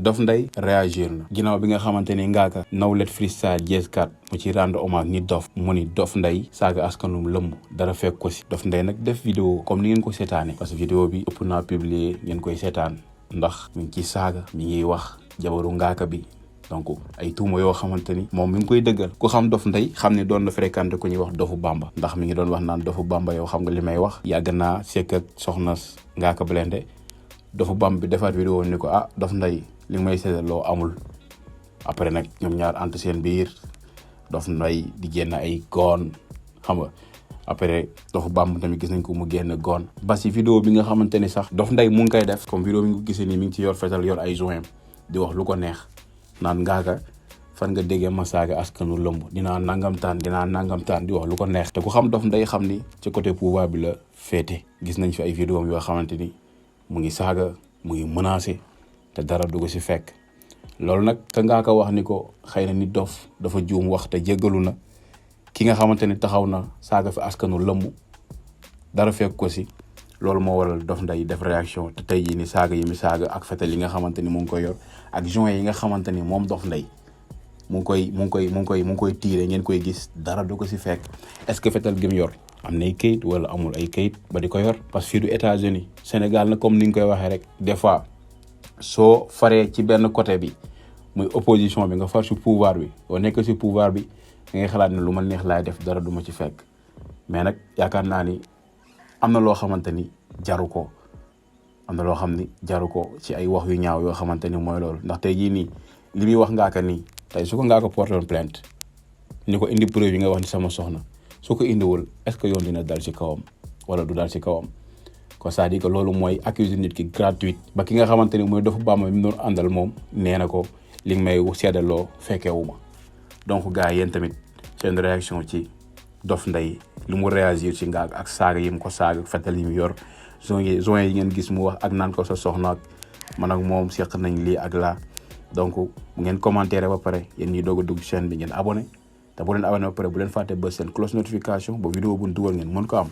Dof Ndeye réagir na ginnaaw bi nga xamante ni Ngaaka Nawlet Freestyle Jazz4 mu ci rendre hommage ni dof mu ni Dof Ndeye saaga askanum lëmb dara fekk ko si. Dof Ndeye nag def vidéo comme ni ngeen ko seetaane parce que vidéo bi ëpp naa publier ngeen koy seetaan ndax mi ngi ciy saaga mi ngi wax jabaru Ngaaka bi donc ay tuuma yoo xamante ni moom mi ngi koy dëggal ku xam Dof Ndeye xam ne doon na fréquenté ku ñuy wax Dofu Bamba ndax mi ngi doon wax naan Dofu Bamba yow xam nga li may wax yàgg naa sekk ak soxna Ngaaka Blindé Dofu Bamba bi defaat vidéo ni ko Dof Ndeye li may seetaloo amul après nag ñoom ñaar ant seen biir Dof Ndeye di génn ay goon xam nga après Dofu Bamba tamit gis nañ ko mu génn goon ba si vidéo bi nga xamante ni sax Dof Ndeye mu ngi koy def comme vidéo bi nga ko gisee nii mi ngi ci yor fetal yor ay joint di wax lu ko neex naan Ngaaka fan nga déggee ma saaga askanu lëmb dinaa nangamtaan di wax lu ko neex te ku xam Dof Ndeye xam ni ci côté pouvoir bi la féete gis nañ fi ay vidéo yoo xamante ni mu ngi saaga mu ngi menacé te dara du ko si fekk loolu nag ka Ngaaka wax ni ko xëy na ni dof dafa juum wax te jéggalu na ki nga xamante ni taxaw na saaga fi askanu lëmb dara fekk ko si loolu moo waral Dof Ndeye def réaction te tey jii ni saaga yi mi saaga ak fetal yi nga xamante ni mu ngi koy yor ak joint yi nga xamante ni moom Dof Ndeye mu ngi koy tiire ngeen koy gis dara du ko si fekk est-ce que fetal gi mu yor am nay kayit wala amul ay kayit ba di ko yor parce que fii du États-Unis Sénégal na comme ni nga koy waxee rek des fois soo faree ci benn côté bi muy opposition bi nga far si pouvoir bi boo nekk si pouvoir bi da ngay xalaat ne lu ma neex laay def dara du ma ci fekk mais nag yaakaar naa ni am na loo xamante ni jaru ko am na loo xam ni jaru ko ci ay wax yu ñaaw yoo xamante ni mooy loolu ndax tey jii nii li muy wax Ngaaka nii tey su ko Ngaaka porté woon plainte ni ko indi preuve yi nga wax ni sama soxna su ko indiwul est-ce que yoon dina dal ci kawam wala du dal ci kawam kon c'est-à-dire que loolu mooy accuser nit ki gratuite ba ki nga xamante ni mooy Dofu Bamba mi mu doon àndal moom nee na ko li nga may seedaloo fekkeewu ma donc gars yéen tamit seen réaction ci Dof Ndeye li mu réagir ci Ngaaka ak saaga yi mu ko saaga fetal yi mu yor joint yi ngeen gis mu wax ak naan ko sa soxna ak man ak moom seq nañ lii ak laa donc ngeen commentaire ba pare yéen ñi doog a dugg chaîne bi ngeen abonné te bu leen abonné ba pare bu leen fàtte ba seen cloche notification ba vidéo bu ñu dugal ngeen mën ko am